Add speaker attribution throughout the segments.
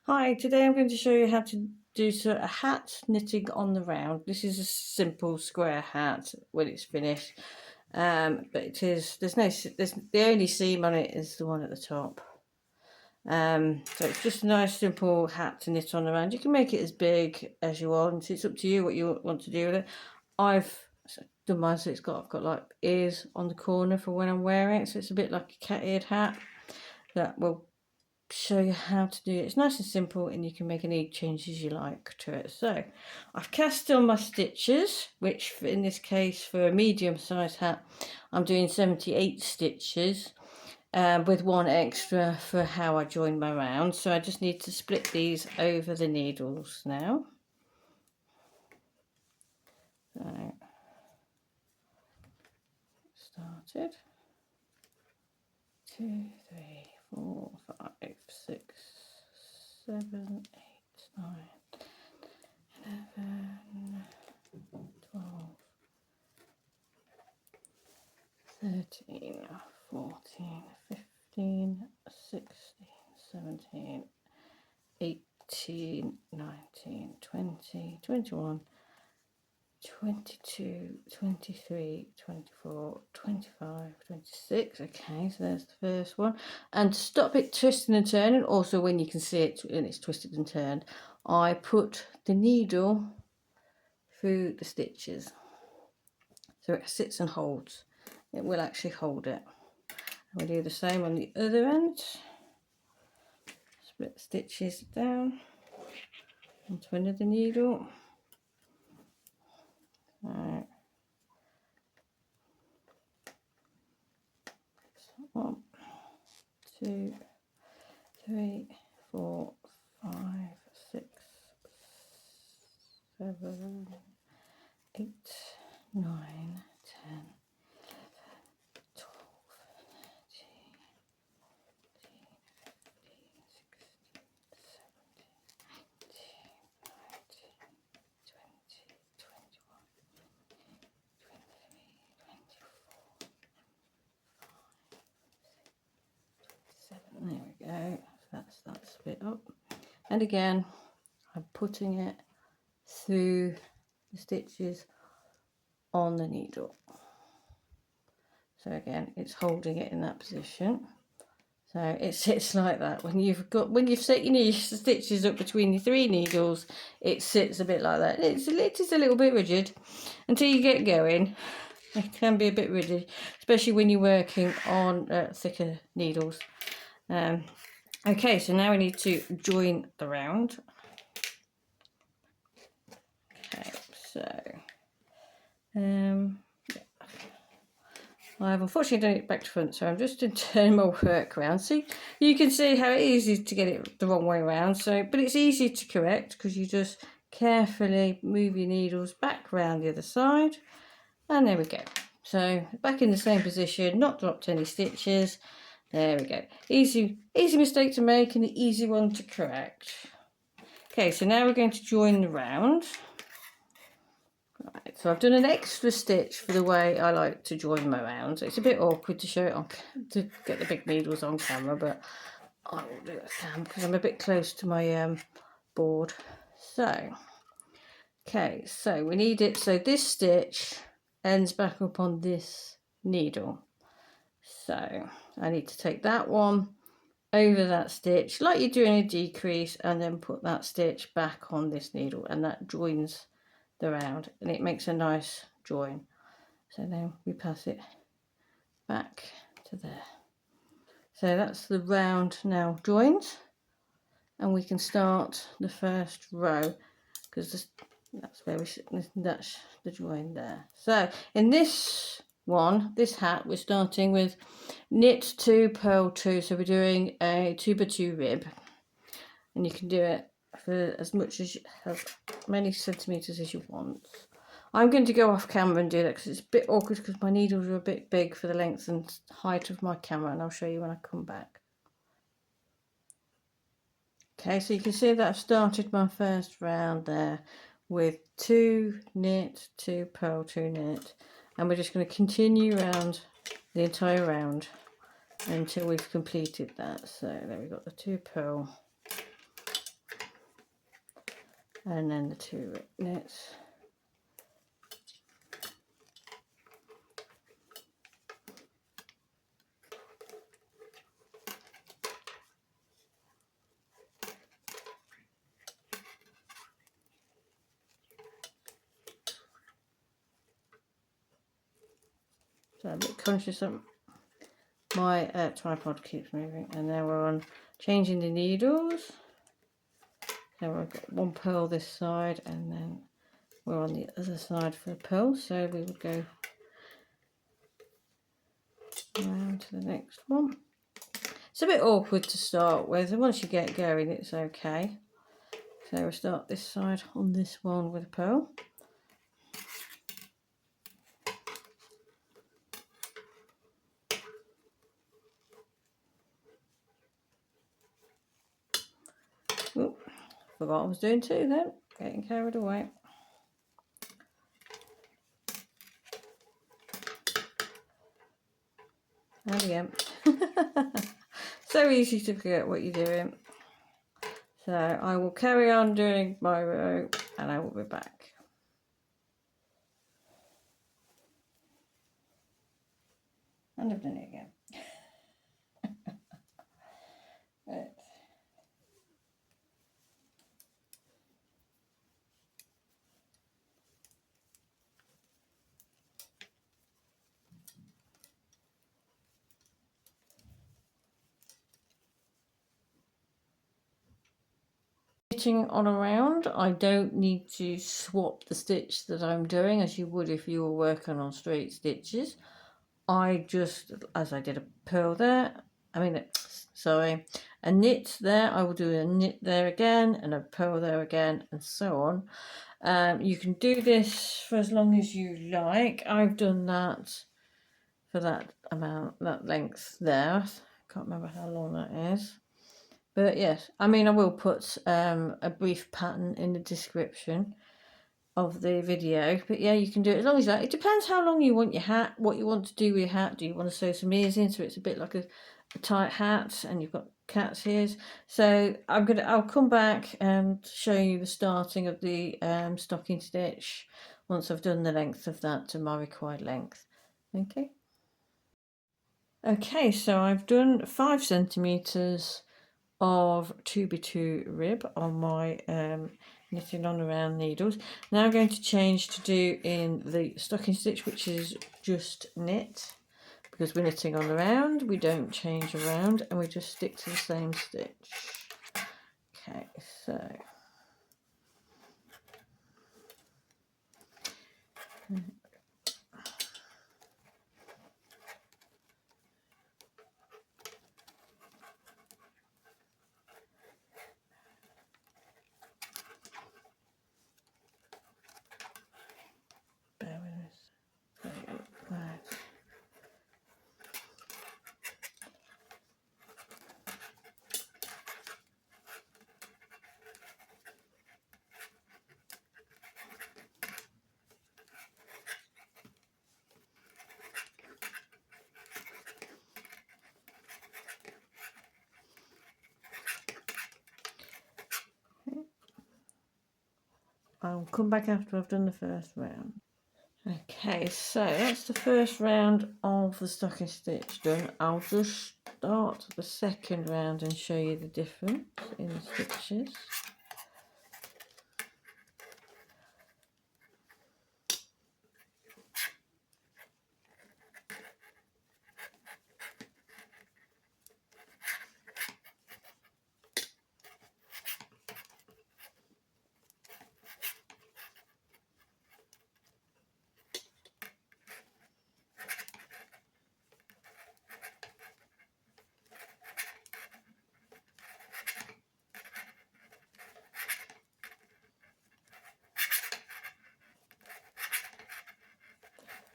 Speaker 1: Hi, today I'm going to show you how to do a hat knitting on the round. This is a simple square hat when it's finished, but there's the only seam on it is the one at the top. So it's just a nice simple hat to knit on the round. You can make it as big as you want. It's up to you what you want to do with it. I've done mine so I've got like ears on the corner for when I'm wearing it, so it's a bit like a cat-eared hat that will show you how to do it. It's nice and simple and you can make any changes you like to it. So I've cast on my stitches, which in this case for a medium sized hat I'm doing 78 stitches with one extra for how I join my round. So I just need to split these over the needles now. So started 2, 3, 4, 5, 6, 7, 8, 9, 11, 12, 13, 14, 15, 16, 17, 18, 19, 20, 21, 22, 23, 24, 25, 26. Okay, so there's the first one. And to stop it twisting and turning, also when you can see it and it's twisted and turned, I put the needle through the stitches. So it sits and holds. It will actually hold it. We'll do the same on the other end. Split the stitches down onto another needle. Right. So 1, 2, 3, 4, 5, 6, 7, 8, 9, 10, 12, 13, 14, 15, 16, 17, 18, 19, 20, 21, 22, 23, 24, 25, 26, 27. There we go. That's split up. And again, I'm putting it through the stitches on the needle. So again, it's holding it in that position. So it sits like that. When you've set your stitches up between your 3 needles, it sits a bit like that. It is a little bit rigid until you get going. It can be a bit rigid, especially when you're working on thicker needles. Okay, so now we need to join the round. Okay, so I've unfortunately done it back to front, so I'm just turning my work around. See, you can see how easy to get it the wrong way around. So, but it's easy to correct because you just carefully move your needles back around the other side, and there we go. So back in the same position, not dropped any stitches. There we go. Easy mistake to make and an easy one to correct. Okay, so now we're going to join the round. Right, so I've done an extra stitch for the way I like to join my rounds. It's a bit awkward to show it on to get the big needles on camera, but I will do it because I'm a bit close to my board. So, okay, so we need it. So this stitch ends back up on this needle. So I need to take that one over that stitch, like you're doing a decrease, and then put that stitch back on this needle, and that joins the round and it makes a nice join. So then we pass it back to there. So that's the round now joined, and we can start the first row because that's where that's the join there. So in this hat, we're starting with knit 2, purl 2. So we're doing a 2x2 rib, and you can do it for as many centimeters as you want. I'm going to go off camera and do that because it's a bit awkward because my needles are a bit big for the length and height of my camera, and I'll show you when I come back. Okay, so you can see that I've started my first round there with 2 knit, 2 purl, 2 knit, and we're just going to continue around the entire round until we've completed that. So there we've got the 2 purl, and then the 2 knits. So I'm a bit conscious that my tripod keeps moving, and now we're on changing the needles. So we've got one purl this side, and then we're on the other side for the purl. So we would go around to the next one. It's a bit awkward to start with, and once you get going, it's okay. So we'll start this side on this one with a purl. Oop, forgot what I was doing too then, getting carried away. And again. So easy to forget what you're doing. So I will carry on doing my row and I will be back. And I've done it again. Right. Stitching on around, I don't need to swap the stitch that I'm doing as you would if you were working on straight stitches. I just, as I did a purl there, sorry, a knit there, I will do a knit there again and a purl there again and so on. You can do this for as long as you like. I've done that for that amount, that length there. I can't remember how long that is. But yes, I mean, I will put a brief pattern in the description of the video. But yeah, you can do it as long as you like. It depends how long you want your hat, what you want to do with your hat. Do you want to sew some ears in so it's a bit like a tight hat and you've got cat's ears? So I'll come back and show you the starting of the stocking stitch once I've done the length of that to my required length. Okay, so I've done 5 centimeters of 2x2 rib on my knitting on around needles. Now I'm going to change to do in the stocking stitch, which is just knit, because we're knitting on around, we don't change around and we just stick to the same stitch. Okay, so bear with us. Right. I'll come back after I've done the first round. Okay, so that's the first round of the stocking stitch done. I'll just start the second round and show you the difference in the stitches.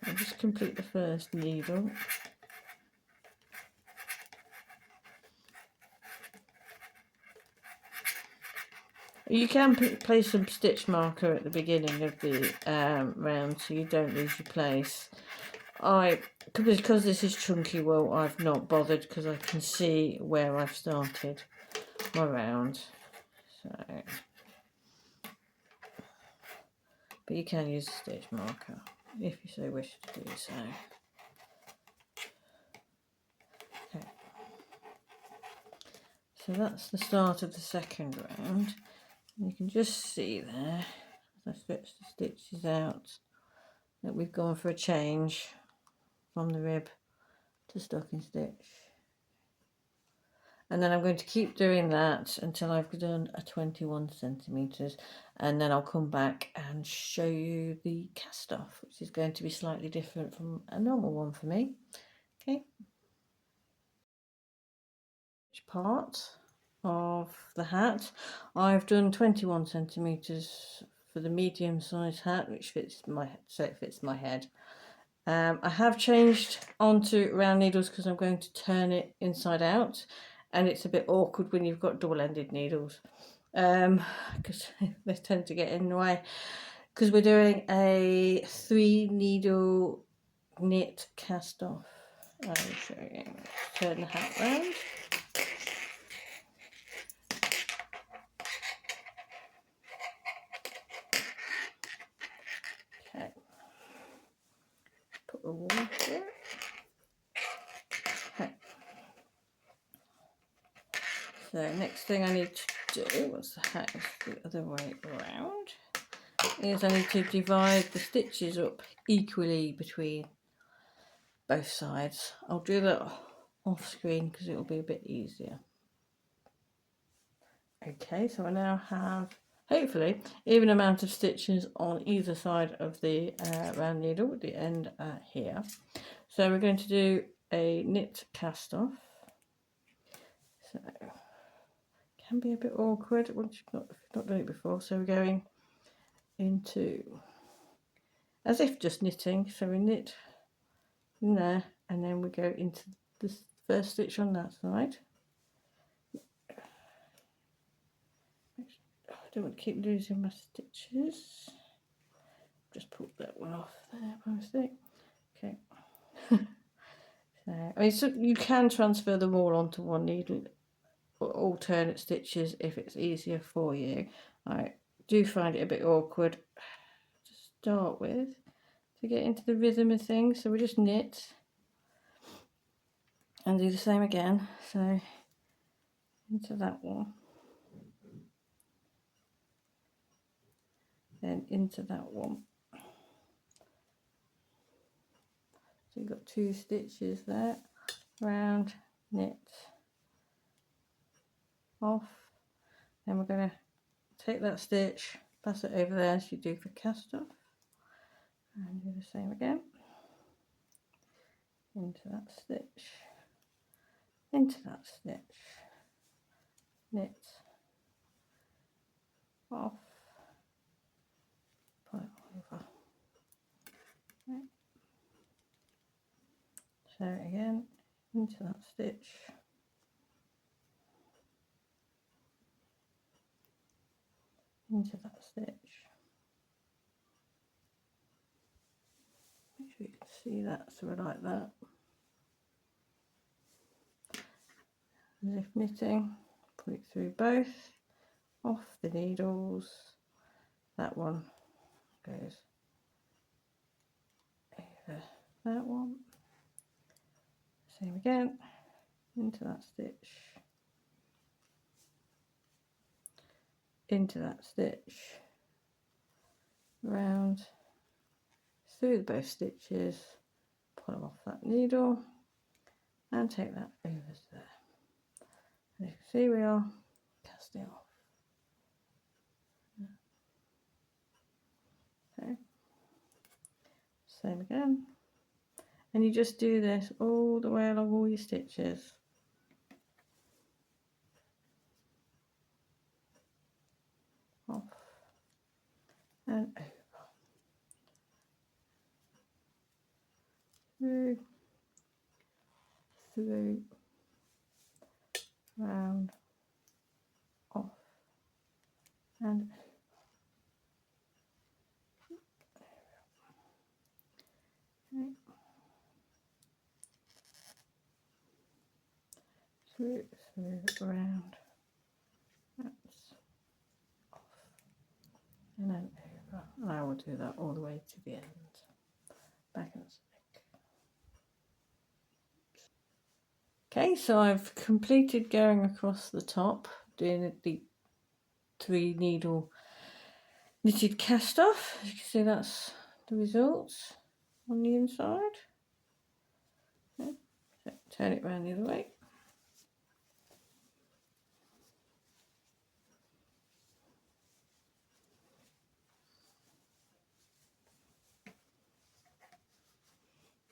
Speaker 1: I'll just complete the first needle. You can place some stitch marker at the beginning of the round so you don't lose your place. Because this is chunky wool, I've not bothered because I can see where I've started my round. So but you can use a stitch marker if you so wish to do so. Okay. So that's the start of the second round. And you can just see there, as I stretch the stitches out, that we've gone for a change from the rib to stocking stitch. And then I'm going to keep doing that until I've done a 21 centimetres, and then I'll come back and show you the cast off, which is going to be slightly different from a normal one for me. Okay. Which part of the hat? I've done 21 centimetres for the medium size hat, which fits my, so it fits my head. I have changed onto round needles because I'm going to turn it inside out, and it's a bit awkward when you've got double-ended needles because they tend to get in the way. Because we're doing a 3 needle knit cast off. I'll show you. Turn the hat round. Okay. Put the wool here. Okay. So next thing I need to do, once the hat is the other way around, is I need to divide the stitches up equally between both sides. I'll do that off screen because it'll be a bit easier. Okay, so I now have hopefully even amount of stitches on either side of the round needle at the end here. So we're going to do a knit cast off. So it can be a bit awkward once you've not done it before. So we're going into as if just knitting, so we knit in there and then we go into the first stitch on that side. I don't want to keep losing my stitches, just pulled that one off there by mistake. Okay. So I mean, so you can transfer them all onto one needle, alternate stitches if it's easier for you. I do find it a bit awkward to start with to get into the rhythm of things, so we just knit and do the same again. So into that one, then into that one. So you've got 2 stitches there, round, knit, off. Then we're going to take that stitch, pass it over there as you do for cast off, and do the same again. Into that stitch, into that stitch, knit, off, pull it over. Right. So again, into that stitch, into that stitch. Make sure you can see that, so we're like that. As if knitting, put it through both, off the needles. That one goes over that one. Same again, into that stitch, into that stitch, round, through both stitches, pull them off that needle and take that over to there. And you can see we are casting off. Okay. Same again. And you just do this all the way along all your stitches. Off and over. Through, through, round, off and over. Okay. Through, round, that's off and then over. And I will do that all the way to the end. Back in a sec. Okay, so I've completed going across the top, doing the 3 needle knitted cast off. As you can see, that's the results on the inside. Okay. So turn it around the other way.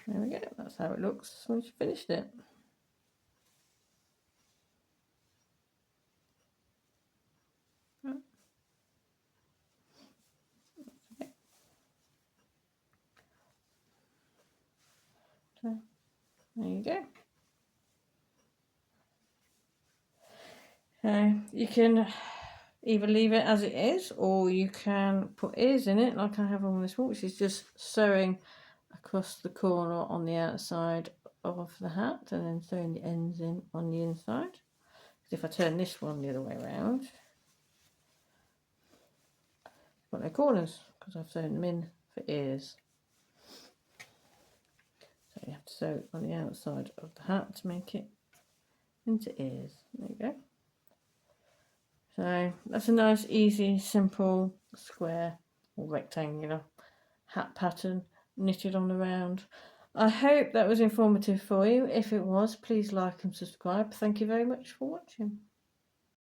Speaker 1: There we go, that's how it looks once you've finished it. So there you go. So you can either leave it as it is, or you can put ears in it like I have on this one, which is just sewing across the corner on the outside of the hat and then sewing the ends in on the inside. Because if I turn this one the other way around, I've got no corners because I've sewn them in for ears. So you have to sew it on the outside of the hat to make it into ears. There you go. So that's a nice, easy, simple, square or rectangular hat pattern knitted on the round. I hope that was informative for you. If it was, please like and subscribe. Thank you very much for watching.